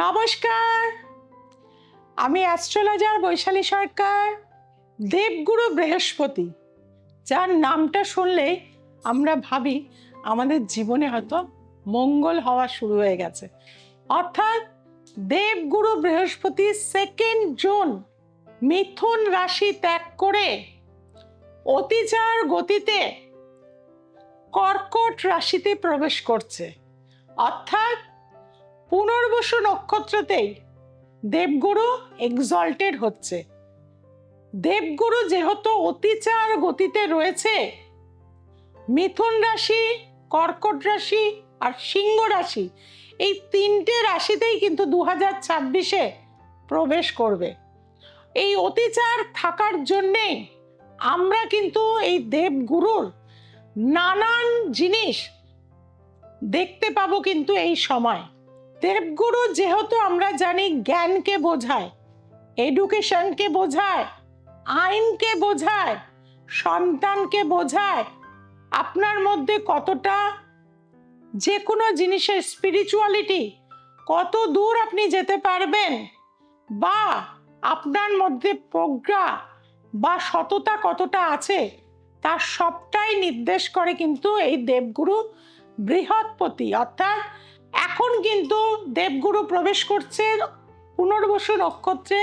নমস্কার, আমি অ্যাস্ট্রোলজার বৈশালী সরকার। দেবগুরু বৃহস্পতি, যার নামটা শুনলে আমরা ভাবি আমাদের জীবনে হয়তো মঙ্গল হওয়া শুরু হয়ে গেছে। অর্থাৎ দেবগুরু বৃহস্পতি 2 জুন মিথুন রাশি ত্যাগ করে অতিচার গতিতে কর্কট রাশিতে প্রবেশ করছে। অর্থাৎ পুনর্বসু নক্ষত্রতেই দেবগুরু এক্সল্টেড হচ্ছে। দেবগুরু যেহেতু অতিচার গতিতে রয়েছে, মিথুন রাশি, কর্কট রাশি আর সিংহ রাশি, এই 3টে রাশিতেই কিন্তু 2026-এ প্রবেশ করবে। এই অতিচার থাকার জন্যে আমরা কিন্তু এই দেবগুরুর নানান জিনিস দেখতে পাবো কিন্তু এই সময়। দেবগুরু যেহেতু আমরা জানি জ্ঞানকে বোঝায়, এডুকেশনকে বোঝায়, আইনকে বোঝায়, সন্তানকে বোঝায়, আপনার মধ্যে কতটা যে কোনো জিনিসের স্পিরিচুয়ালিটি কত দূর আপনি যেতে পারবেন, বা আপনার মধ্যে প্রজ্ঞা বা সততা কতটা আছে, তার সবটাই নির্দেশ করে কিন্তু এই দেবগুরু বৃহস্পতি। অর্থাৎ এখন কিন্তু দেবগুরু প্রবেশ করছে পুনর্বসু নক্ষত্রে,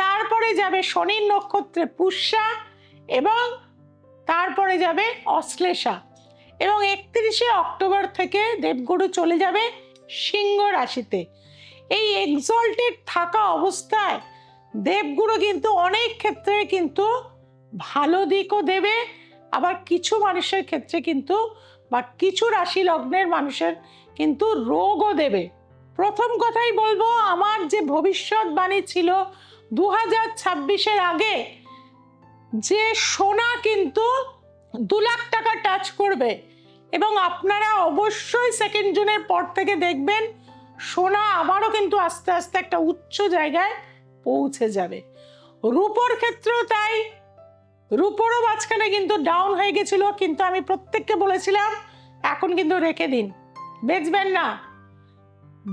তারপরে যাবে শনির নক্ষত্রে পুষ্যা, এবং তারপরে যাবে অশ্লেষা, এবং 31শে অক্টোবর থেকে দেবগুরু চলে যাবে সিংহ রাশিতে। এই এক্সল্টেড থাকা অবস্থায় দেবগুরু কিন্তু অনেক ক্ষেত্রে কিন্তু ভালো দিকও দেবে, আবার কিছু মানুষের ক্ষেত্রে কিন্তু বা কিছু রাশি লগ্নের মানুষের কিন্তু রোগও দেবে। প্রথম কথাই বলবো, আমার যে ভবিষ্যৎবাণী ছিল 2026-এর আগে যে সোনা কিন্তু 2 লাখ টাকা টাচ করবে, এবং আপনারা অবশ্যই 2 জুনের পর থেকে দেখবেন সোনা আবারও কিন্তু আস্তে আস্তে একটা উচ্চ জায়গায় পৌঁছে যাবে। রূপোর ক্ষেত্রেও তাই, রূপোরও মাঝখানে কিন্তু ডাউন হয়ে গেছিল, কিন্তু আমি প্রত্যেককে বলেছিলাম এখন কিন্তু রেখে দিন, বেচবেন না।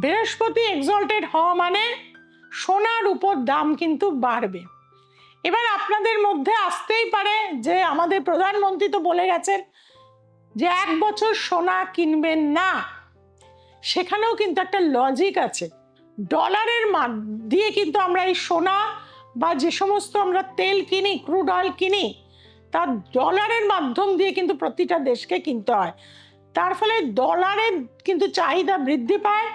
বৃহস্পতি এক্সল্টেড হওয়া মানে সোনার উপর দাম কিন্তু বাড়বে। এবার আপনাদের মধ্যে আসতেই পারে যে আমাদের প্রধানমন্ত্রী তো বলে গেছেন যে 1 বছর সোনা কিনবেন না। সেখানেও কিন্তু একটা লজিক আছে। ডলারের দিয়ে কিন্তু আমরা এই সোনা বা যে সমস্ত আমরা তেল কিনি, ক্রুড অয়েল কিনি, তার ডলারের মাধ্যম দিয়ে কিন্তু প্রতিটা দেশকে কিনতে হয়। তার ফলে ডলারের কিন্তু চাহিদা বৃদ্ধি পায়,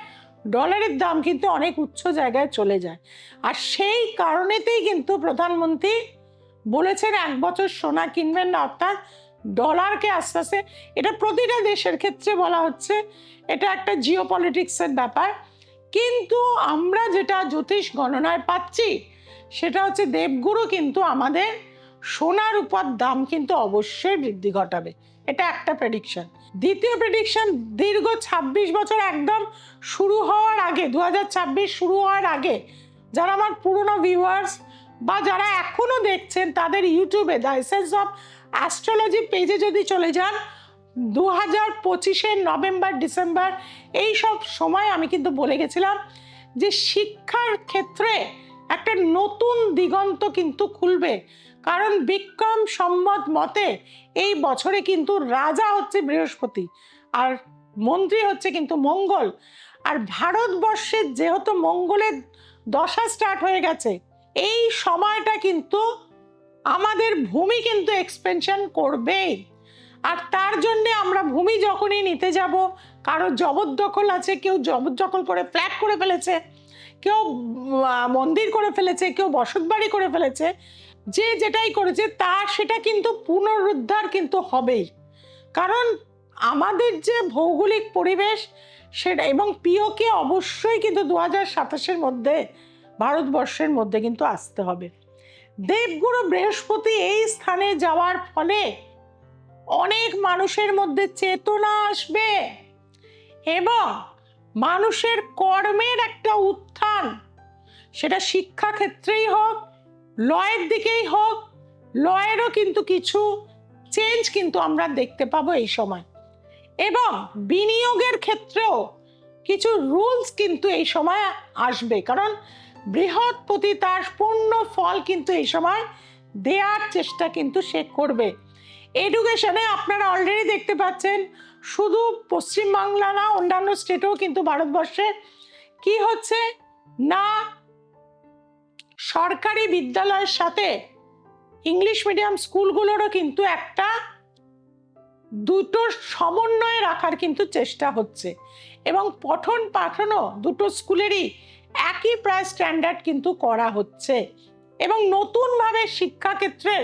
ডলারের দাম কিন্তু অনেক উচ্চ জায়গায় চলে যায়। আর সেই কারণেতেই কিন্তু প্রধানমন্ত্রী বলেছেন 1 বছর সোনা কিনবেন না। অর্থাৎ ডলারকে আস্তে আস্তে, এটা প্রতিটা দেশের ক্ষেত্রে বলা হচ্ছে, এটা একটা জিওপলিটিক্সের ব্যাপার। কিন্তু আমরা যেটা জ্যোতিষ গণনায় পাচ্ছি সেটা হচ্ছে দেবগুরু কিন্তু আমাদের সোনার উপর দাম কিন্তু অবশ্যই বৃদ্ধি ঘটাবে। এটা একটা প্রেডিকশন। দ্বিতীয় প্রেডিকশন, দীর্ঘ 26 বছর একদম শুরু হওয়ার আগে, 2026 শুরু হওয়ার আগে, যারা আমার পুরনো ভিউয়ার্স বা যারা এখনো দেখছেন, তাদের ইউটিউবে দ্য এসেন্স অফ অ্যাস্ট্রোলজি পেজে যদি চলে যান, 2025-এর নভেম্বর ডিসেম্বর এই সব সময় আমি কিন্তু বলে গেছিলাম যে শিক্ষার ক্ষেত্রে একটা নতুন দিগন্ত কিন্তু খুলবে। কারণ বিক্রম সম্মত মতে এই বছরে কিন্তু রাজা হচ্ছে বৃহস্পতি আর মন্ত্রী হচ্ছে কিন্তু মঙ্গল। আর ভারতবর্ষের যেহেতু মঙ্গলের দশা স্টার্ট হয়ে গেছে, এই সময়টা কিন্তু আমাদের ভূমি কিন্তু এক্সপেনশন করবেই। আর তার জন্যে আমরা ভূমি যখনই নিতে যাব, কারো জবরদখল আছে, কেউ জবরদখল করে ফ্ল্যাট করে ফেলেছে, কেউ মন্দির করে ফেলেছে, কেউ বসতবাড়ি করে ফেলেছে, যে যেটাই করেছে তার সেটা কিন্তু পুনরুদ্ধার কিন্তু হবেই। কারণ আমাদের যে ভৌগোলিক পরিবেশ সেটা, এবং পিওকে অবশ্যই কিন্তু 2027-এর মধ্যে ভারতবর্ষের মধ্যে কিন্তু আসতে হবে। দেবগুরু বৃহস্পতি এই স্থানে যাওয়ার ফলে অনেক মানুষের মধ্যে চেতনা আসবে, এবং মানুষের কর্মের একটা উত্থান, সেটা শিক্ষা ক্ষেত্রেই হোক, লয়ের দিকেই হোক, লয়েরও কিন্তু কিছু চেঞ্জ কিন্তু আমরা দেখতে পাবো এই সময়। এবং বিনিয়োগের ক্ষেত্রেও কিছু রুলস কিন্তু এই সময় আসবে, কারণ বৃহস্পতি তার পূর্ণ ফল কিন্তু এই সময় দেওয়ার চেষ্টা কিন্তু সে করবে। এডুকেশনে আপনারা অলরেডি দেখতে পাচ্ছেন, শুধু পশ্চিমবাংলা না, অন্যান্য স্টেটেও কিন্তু ভারতবর্ষে কি হচ্ছে না, সরকারি বিদ্যালয়ের সাথে ইংলিশ মিডিয়াম স্কুলগুলোরও কিন্তু একটা দুটো সমন্বয় রাখার কিন্তু চেষ্টা হচ্ছে, এবং পঠন পাঠনও দুটো স্কুলেরই একই প্রায় স্ট্যান্ডার্ড কিন্তু করা হচ্ছে। এবং নতুনভাবে শিক্ষাক্ষেত্রে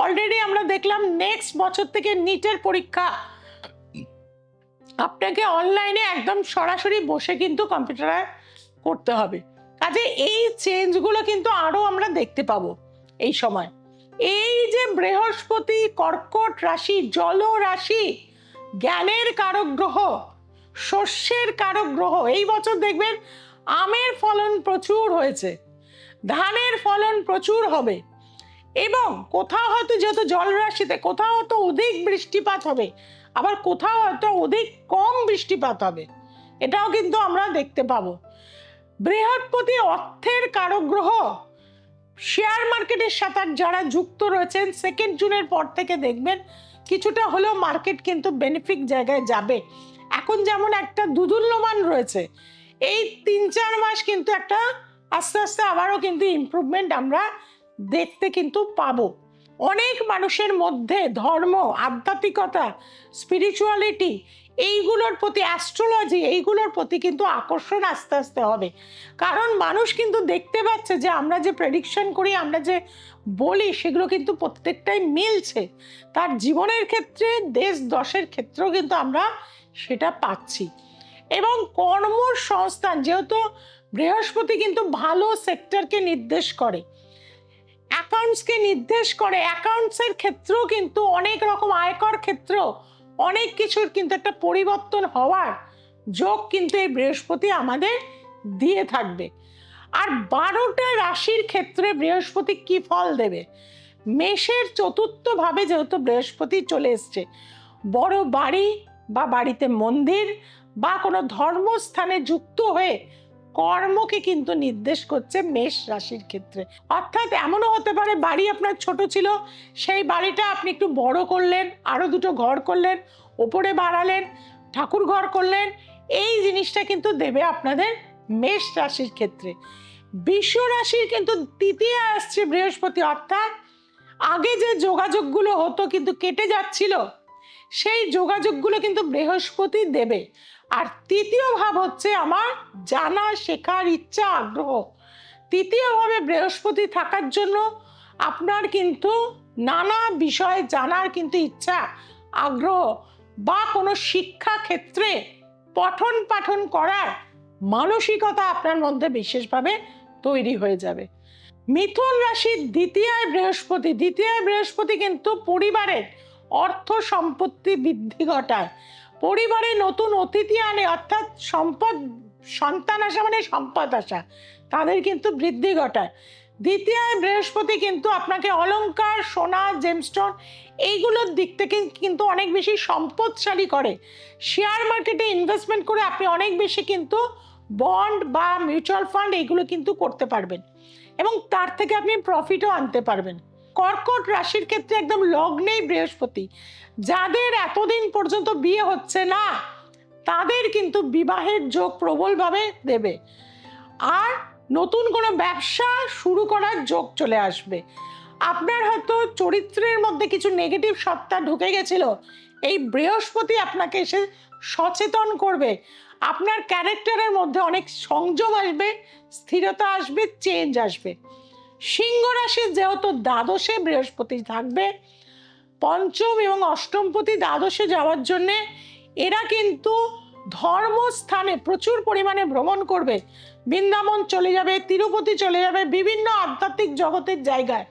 অলরেডি আমরা দেখলাম নেক্সট বছর থেকে নিটের পরীক্ষা আপনাকে অনলাইনে একদম সরাসরি বসে কিন্তু কম্পিউটারে করতে হবে। কাজে এই চেঞ্জগুলো কিন্তু আরো আমরা দেখতে পাবো এই সময়। এই যে বৃহস্পতি কর্কট রাশি, জল রাশি, জ্ঞানের কারক গ্রহ, শস্যের কারক গ্রহ, এই বছর দেখবেন আমের ফলন প্রচুর হয়েছে, ধানের ফলন প্রচুর হবে, এবং কোথাও হয়তো যেহেতু জল রাশিতে কোথাও হয়তো অধিক বৃষ্টিপাত হবে, আবার কোথাও হয়তো অধিক কম বৃষ্টিপাত হবে, এটাও কিন্তু আমরা দেখতে পাবো। বৃহস্পতি অর্থের কারক গ্রহ, শেয়ার মার্কেটের সাথে যারা যুক্ত রয়েছেন 2 জুনের পর থেকে দেখবেন কিছুটা হলেও মার্কেট কিন্তু বেনিফিট জায়গায় যাবে। এখন যেমন একটা দুদুল্যমান রয়েছে, এই 3-4 মাস কিন্তু একটা আস্তে আস্তে আবারও কিন্তু ইমপ্রুভমেন্ট আমরা দেখতে কিন্তু পাবো। অনেক মানুষের মধ্যে ধর্ম, আধ্যাত্মিকতা, স্পিরিচুয়ালিটি এইগুলোর প্রতি, অ্যাস্ট্রোলজি এইগুলোর প্রতি কিন্তু আকর্ষণ আস্তে আস্তে হবে, কারণ মানুষ কিন্তু দেখতে পাচ্ছে যে আমরা যে প্রেডিকশন করি, আমরা যে বলি, সেগুলো কিন্তু প্রত্যেকটাই মিলছে। তার জীবনের ক্ষেত্রে, দেশ দশের ক্ষেত্রেও কিন্তু আমরা সেটা পাচ্ছি। এবং কর্মসংস্থান, যেহেতু বৃহস্পতি কিন্তু ভালো সেক্টরকে নির্দেশ করে, অ্যাকাউন্টসকে নির্দেশ করে, অ্যাকাউন্টসের ক্ষেত্রেও কিন্তু অনেক রকম, আয়কর ক্ষেত্র অনেক কিছুর কিন্তু একটা পরিবর্তন হওয়ার যোগ কিন্তু এই বৃহস্পতি আমাদের দিয়ে থাকবে। আর 12টা রাশির ক্ষেত্রে বৃহস্পতি কি ফল দেবে? মেষের চতুর্থ ভাবে যেহেতু বৃহস্পতি চলে এসছে, বড় বাড়ি বা বাড়িতে মন্দির বা কোনো ধর্মস্থানে যুক্ত হয়ে কর্মকে কিন্তু নির্দেশ করছে মেষ রাশির ক্ষেত্রে। অর্থাৎ এমনও হতে পারে বাড়ি আপনার ছোট ছিল, সেই বাড়িটা আপনি একটু বড় করলেন, আরো 2টো ঘর করলেন, ওপরে বাড়ালেন, ঠাকুর ঘর করলেন, এই জিনিসটা কিন্তু দেবে আপনাদের মেষ রাশির ক্ষেত্রে। বৃষ রাশির কিন্তু তৃতীয় আসছে বৃহস্পতি, অর্থাৎ আগে যে যোগাযোগগুলো হতো কিন্তু কেটে যাচ্ছিল, সেই যোগাযোগগুলো কিন্তু বৃহস্পতি দেবে। আর তৃতীয় ভাব হচ্ছে আমার জানা, শেখার ইচ্ছা, আগ্রহ। তৃতীয় ভাবে বৃহস্পতি থাকার জন্য আপনার কিন্তু নানা বিষয়ে জানার কিন্তু ইচ্ছা, আগ্রহ, বা কোনো শিক্ষা ক্ষেত্রে পঠন পাঠন করার মানসিকতা আপনার মধ্যে বিশেষভাবে তৈরি হয়ে যাবে। মিথুন রাশির দ্বিতীয় বৃহস্পতি কিন্তু পরিবারের অর্থ সম্পত্তি বৃদ্ধি ঘটায়, পরিবারে নতুন অতিথি আনে, অর্থাৎ সম্পদ, সন্তান আসা মানে সম্পদ আসা, তাদের কিন্তু বৃদ্ধি ঘটায়। দ্বিতীয় বৃহস্পতি কিন্তু আপনাকে অলংকার, সোনা, জেমস্টোন এইগুলোর দিক থেকে কিন্তু অনেক বেশি সম্পদশালী করে। শেয়ার মার্কেটে ইনভেস্টমেন্ট করে আপনি অনেক বেশি কিন্তু বন্ড বা মিউচুয়াল ফান্ড এইগুলো কিন্তু করতে পারবেন, এবং তার থেকে আপনি প্রফিটও আনতে পারবেন। কর্কট রাশির ক্ষেত্রে একদম লগ্নেই বৃহস্পতি, যাদের এতদিন পর্যন্ত বিয়ে হচ্ছে না তাদের কিন্তু বিবাহের যোগ প্রবলভাবে দেবে, আর নতুন কোনো ব্যবসা শুরু করার যোগ চলে আসবে। আপনার হয়তো চরিত্রের মধ্যে কিছু নেগেটিভ সত্তা ঢুকে গেছিল, এই বৃহস্পতি আপনাকে এসে সচেতন করবে, আপনার ক্যারেক্টারের মধ্যে অনেক সংযম আসবে, স্থিরতা আসবে, চেঞ্জ আসবে। সিংহ রাশির যেহেতু দ্বাদশে বৃহস্পতি থাকবে, পঞ্চম এবং অষ্টমপতি দ্বাদশে যাওয়ার জন্যে এরা কিন্তু ধর্মস্থানে প্রচুর পরিমাণে ভ্রমণ করবে, বৃন্দাবন চলে যাবে, তিরুপতি চলে যাবে, বিভিন্ন আধ্যাত্মিক জগতের জায়গায়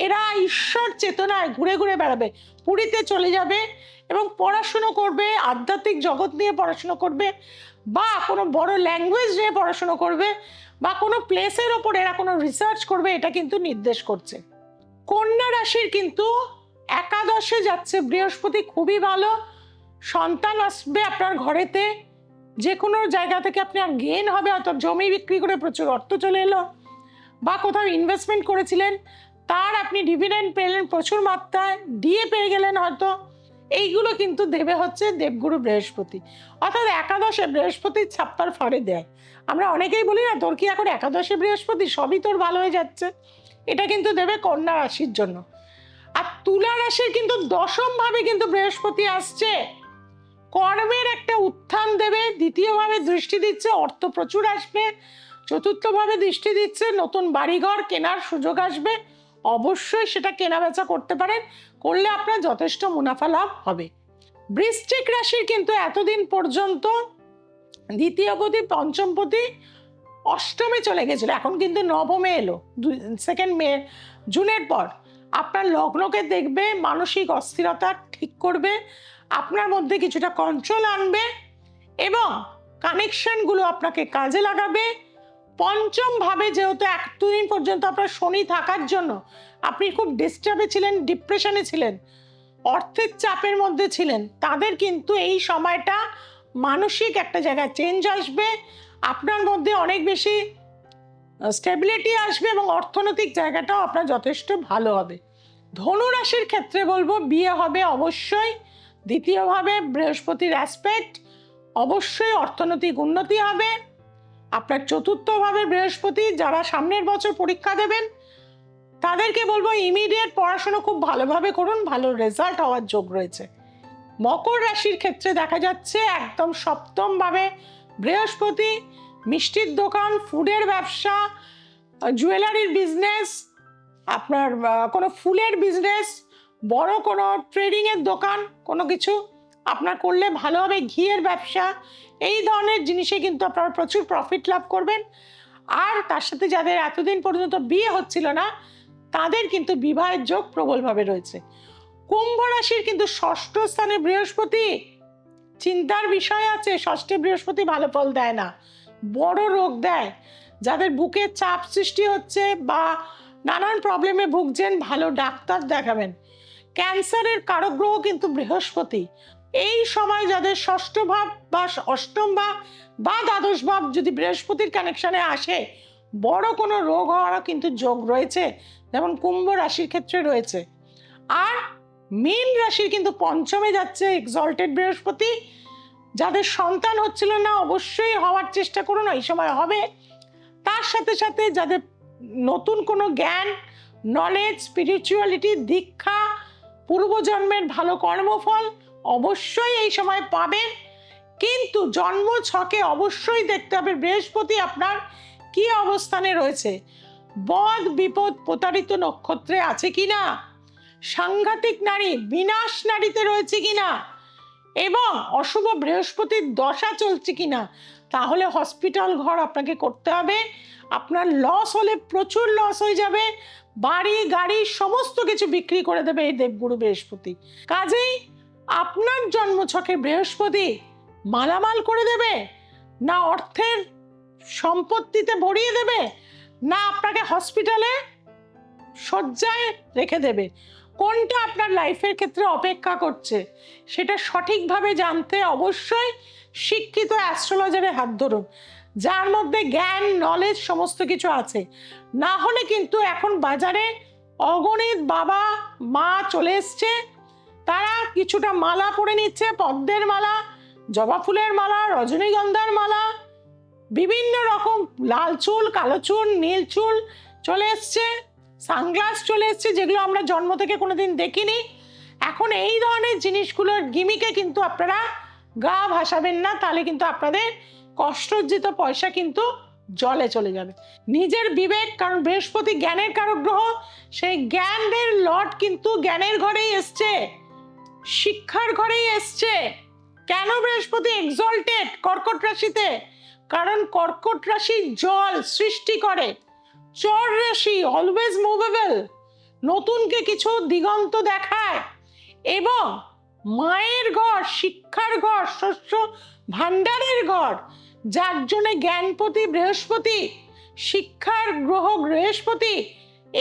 এরা ঈশ্বর চেতনায় ঘুরে ঘুরে বেড়াবে, পুরীতে চলে যাবে এবং পড়াশুনো করবে, আধ্যাত্মিক জগৎ নিয়ে পড়াশুনো করবে, বা কোনো বড় ল্যাঙ্গুয়েজ নিয়ে পড়াশুনো করবে, বা কোনো প্লেসের ওপর এরা কোনো রিসার্চ করবে, এটা কিন্তু নির্দেশ করছে। কন্যা রাশির কিন্তু একাদশে যাচ্ছে বৃহস্পতি, খুবই ভালো, সন্তান আসবে আপনার ঘরেতে, যে কোনো জায়গা থেকে আপনি আর গেইন হবে, হয়তো জমি বিক্রি করে প্রচুর অর্থ চলে এলো, বা কোথাও ইনভেস্টমেন্ট করেছিলেন তার আপনি ডিভিডেন্ড পেলেন প্রচুর মাত্রায়, ডিএ পেয়ে গেলেন হয়তো। এইগুলো কিন্তু দেবে হচ্ছে দেবগুরু বৃহস্পতি। অর্থাৎ একাদশে বৃহস্পতির ছাপ্পার ফাড়ে দেয়। আমরা অনেকেই বলি না, তোর কি এখন একাদশে বৃহস্পতি, সবই তোর ভালো হয়ে যাচ্ছে। এটা কিন্তু দেবে কন্যা রাশির জন্য। আর তুলা রাশির কিন্তু দশম ভাবে কিন্তু বৃহস্পতি আসছে, কর্মের একটা উত্থান দেবে। দ্বিতীয়ভাবে দৃষ্টি দিচ্ছে, অর্থ প্রচুর আসবে। চতুর্থভাবে দৃষ্টি দিচ্ছে, নতুন বাড়িঘর কেনার সুযোগ আসবে। অবশ্যই সেটা কেনা বেচা করতে পারেন, করলে আপনার যথেষ্ট মুনাফা লাভ হবে। বৃশ্চিক রাশির কিন্তু এতদিন পর্যন্ত দ্বিতীয়পতি পঞ্চমপতি অষ্টমে চলে গেছিল, এখন কিন্তু নবমে এলো 2 জুনের পর। আপনার লগ্নকে দেখবে, মানসিক অস্থিরতা ঠিক করবে, আপনার মধ্যে কিছুটা কন্ট্রোল আনবে এবং কানেকশনগুলো আপনাকে কাজে লাগাবে। পঞ্চম ভাবে যেহেতু 1-2 দিন পর্যন্ত আপনার শনি থাকার জন্য আপনি খুব ডিস্টার্বে ছিলেন, ডিপ্রেশনে ছিলেন, অর্থের চাপের মধ্যে ছিলেন, তাদের কিন্তু এই সময়টা মানসিক একটা জায়গায় চেঞ্জ আসবে, আপনার মধ্যে অনেক বেশি স্টেবিলিটি আসবে এবং অর্থনৈতিক জায়গাটাও আপনার যথেষ্ট ভালো হবে। ধনু রাশির ক্ষেত্রে বলবো বিয়ে হবে অবশ্যই, দ্বিতীয়ভাবে বৃহস্পতির অ্যাসপেক্ট, অবশ্যই অর্থনৈতিক উন্নতি হবে। আপনার চতুর্থভাবে বৃহস্পতি, যারা সামনের বছর পরীক্ষা দেবেন তাদেরকে বলবো ইমিডিয়েট পড়াশোনা খুব ভালোভাবে করুন, ভালো রেজাল্ট হওয়ার যোগ রয়েছে। মকর রাশির ক্ষেত্রে দেখা যাচ্ছে একদম সপ্তম ভাবে বৃহস্পতি, মিষ্টির দোকান, ফুডের ব্যবসা, জুয়েলারির বিজনেস, আপনার কোনো ফুলের বিজনেস, বড় কোনো ট্রেডিংয়ের দোকান, কোনো কিছু আপনার করলে ভালো হবে। ঘিয়ের ব্যবসা, এই ধরনের জিনিসে কিন্তু আপনারা প্রচুর প্রফিট লাভ করবেন। আর তার সাথে যাদের এতদিন পর্যন্ত বিয়ে হচ্ছিল না তাদের কিন্তু বিবাহের যোগ প্রবলভাবে রয়েছে। কুম্ভ রাশির কিন্তু ষষ্ঠ স্থানে বৃহস্পতি, চিন্তার বিষয় আছে। ষষ্ঠে বৃহস্পতি ভালো ফল দেয় না, বড় রোগ দেয়। যাদের বুকে চাপ সৃষ্টি হচ্ছে বা নানান প্রবলেমে ভুগছেন, ভালো ডাক্তার দেখাবেন। ক্যান্সারের কারক গ্রহ কিন্তু বৃহস্পতি। এই সময় যাদের ষষ্ঠ ভাব বা অষ্টম ভাব বা দ্বাদশ ভাব যদি বৃহস্পতির কানেকশনে আসে, বড় কোনো রোগ হওয়ারও কিন্তু যোগ রয়েছে, যেমন কুম্ভ রাশির ক্ষেত্রে রয়েছে। আর মীন রাশির কিন্তু পঞ্চমে যাচ্ছে এক্সল্টেড বৃহস্পতি। যাদের সন্তান হচ্ছিল না অবশ্যই হওয়ার চেষ্টা করুন, এই সময় হবে। তার সাথে সাথে যাদের নতুন কোনো জ্ঞান, নলেজ, স্পিরিচুয়ালিটি, দীক্ষা, পূর্বজন্মের ভালো কর্মফল অবশ্যই এই সময় পাবেন। কিন্তু জন্ম ছকে অবশ্যই দেখতে হবে বৃহস্পতি আপনার কি অবস্থানে রয়েছে, বদ বিপদ প্রতারিত নক্ষত্রে আছে কিনা, সাংঘাতিক নারী বিনাশ নারীতে রয়েছে কিনা, এবং অশুভ বৃহস্পতির দশা চলছে কিনা। তাহলে হসপিটাল ঘর আপনাকে করতে হবে। আপনার লস হলে প্রচুর লস হয়ে যাবে, বাড়ি গাড়ি সমস্ত কিছু বিক্রি করে দেবে এই দেবগুরু বৃহস্পতি। কাজেই আপনার জন্মছকে বৃহস্পতি মালামাল করে দেবে, না অর্থের সম্পত্তিতে ভরিয়ে দেবে, না আপনাকে হসপিটালে শয্যায় রেখে দেবে। কোনটা আপনার লাইফের ক্ষেত্রে অপেক্ষা করছে সেটা সঠিকভাবে জানতে অবশ্যই শিক্ষিত অ্যাস্ট্রোলজারের হাত ধরুন, যার মধ্যে জ্ঞান, নলেজ সমস্ত কিছু আছে। না হলে কিন্তু এখন বাজারে অগণিত বাবা মা চলে এসছে, তারা কিছুটা মালা পরে নিচ্ছে, পদ্মের মালা, জবা ফুলের মালা, রজনীগন্ধার মালা, বিভিন্ন রকম লাল চুল, কালো চুল, নীল চুল চলে এসছে, সানগ্লাস চলে এসছে, যেগুলো আমরা জন্ম থেকে কোনোদিন দেখিনি। এখন এই ধরনের জিনিসগুলোর গিমিকে কিন্তু আপনারা গা ভাসাবেন না, তাহলে কিন্তু আপনাদের কষ্টার্জিত পয়সা কিন্তু জলে চলে যাবে। নিজের বিবেক, কারণ বৃহস্পতি জ্ঞানের কারক গ্রহ, সেই জ্ঞানের লর্ড কিন্তু জ্ঞানের ঘরেই এসছে, শিক্ষার ঘরেই এসছে। কেন বৃহস্পতি এক্সল্টেড কর্কট রাশিতে? কারণ কর্কট রাশি জল সৃষ্টি করে, চর রাশি অলওয়েজ মুভেবল, নতুনকে কিছু দিগন্ত দেখায়, এবং মায়ের ঘর, শিক্ষার ঘর, শস্য ভাণ্ডারের ঘর, যার জন্য জ্ঞানপতি বৃহস্পতি, শিক্ষার গ্রহ বৃহস্পতি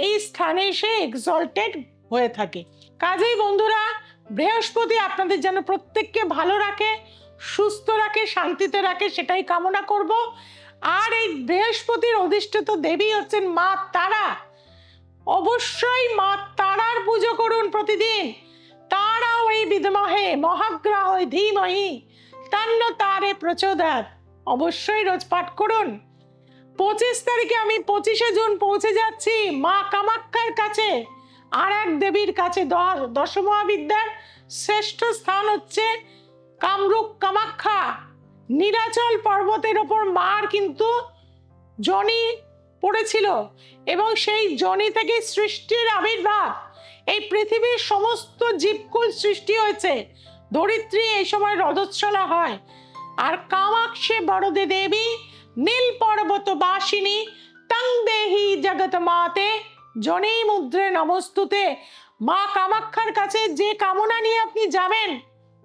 এই স্থানে এসে এক্সল্টেড হয়ে থাকে। কাজেই বন্ধুরা, বৃহস্পতি আপনাদের যেন প্রত্যেককে ভালো রাখে, সুস্থ রাখে, শান্তিতে রাখে, সেটাই কামনা করব। আর এই বৃহস্পতির অধিষ্ঠিত দেবী হচ্ছেন মা তারা। অবশ্যই মা তারার পুজো করুন প্রতিদিন। তারা ওই বিদ্মহে মহাগ্রহ ধীমহি তন্ন তারে প্রচোদয়াৎ, অবশ্যই রোজ পাঠ করুন। 25 তারিখে আমি 25শে জুন পৌঁছে যাচ্ছি মা কামাখ্যার কাছে, আর এক দেবীর কাছে। দশমহাবিদ্যার শ্রেষ্ঠ স্থান হচ্ছে কামরূপ কামাখ্যা। নীলাচল পর্বতের ওপর মার কিন্তু জনি পড়েছিল, এবং সেই জনি থেকে সৃষ্টির আবির্ভাব। এই পৃথিবীর সমস্ত জীবকুল সৃষ্টি হয়েছে। ধরিত্রী এই সময় রজস্বলা হয়। আর কামাক্ষে বরদে দেবী নীল পর্বত বাসিনী তং দেহি জগৎ মাতে জনি মুদ্রে নমস্তুতে। মা কামাক্ষার কাছে যে কামনা নিয়ে আপনি যাবেন,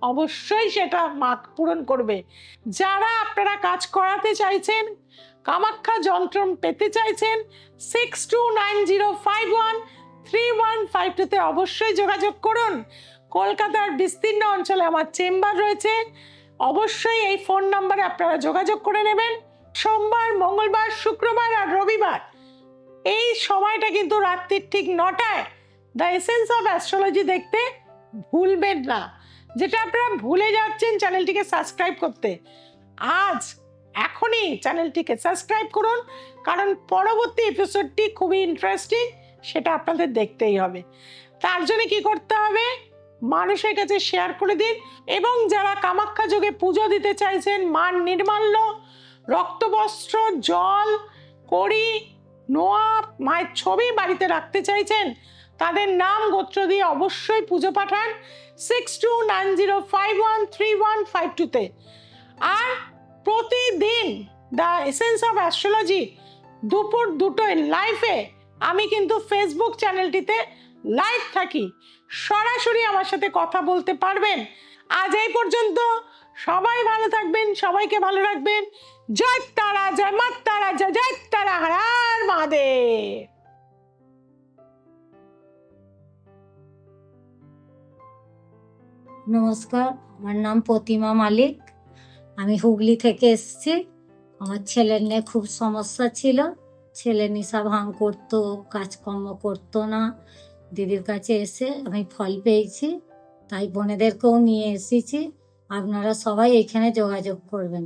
অবশ্যই সেটা মা পূরণ করবে। যারা আপনারা কাজ করাতে চাইছেন, কামাখ্যা যন্ত্র পেতে চাইছেন, 6290513152 তে অবশ্যই যোগাযোগ করুন। কলকাতার বিস্তীর্ণ অঞ্চলে আমার চেম্বার রয়েছে, অবশ্যই এই ফোন নাম্বারে আপনারা যোগাযোগ করে নেবেন। সোমবার, মঙ্গলবার, শুক্রবার আর রবিবার এই সময়টা কিন্তু রাত্রির ঠিক 9টায় দ্য এসেন্স অফ অ্যাস্ট্রোলজি দেখতে ভুলবেন না। যেটা আপনারা ভুলে যাচ্ছেন চ্যানেলটিকে সাবস্ক্রাইব করতে, এখনই চ্যানেলটিকে সাবস্ক্রাইব করুন, কারণ পরবর্তী এপিসোডটি খুবই ইন্টারেস্টিং, সেটা আপনাদের দেখতেই হবে। তার জন্য কি করতে হবে, মানুষের কাছে শেয়ার করে দিন। এবং যারা কামাখ্যা যোগে পুজো দিতে চাইছেন, মার নির্মাল্য, রক্তবস্ত্র, জল, কড়ি, নোয়া, মায়ের ছবি বাড়িতে রাখতে চাইছেন, তাদের নাম গোত্র দিয়ে অবশ্যই পুজো পাঠান 6290513152 তে। আর প্রতিদিন দ্য এসেন্স অফ অ্যাস্ট্রোলজি দুপুর 2টোয় লাইভে আমি কিন্তু ফেসবুক চ্যানেলটিতে লাইভ থাকি, সরাসরি আমার সাথে কথা বলতে পারবেন। আজ এই পর্যন্ত, সবাই ভালো থাকবেন, সবাইকে ভালো রাখবেন। জয় তারা, জয় মা তারা, জয় জয় তারা, হর হর মহাদেব। নমস্কার, আমার নাম প্রতিমা মালিক। আমি হুগলি থেকে এসেছি। আমার ছেলের নিয়ে খুব সমস্যা ছিল। ছেলে নেশা ভাঙ করতো, কাজকর্ম করতো না। দিদির কাছে এসে আমি ফল পেয়েছি, তাই বোনেদেরকেও নিয়ে এসেছি। আপনারা সবাই এখানে যোগাযোগ করবেন।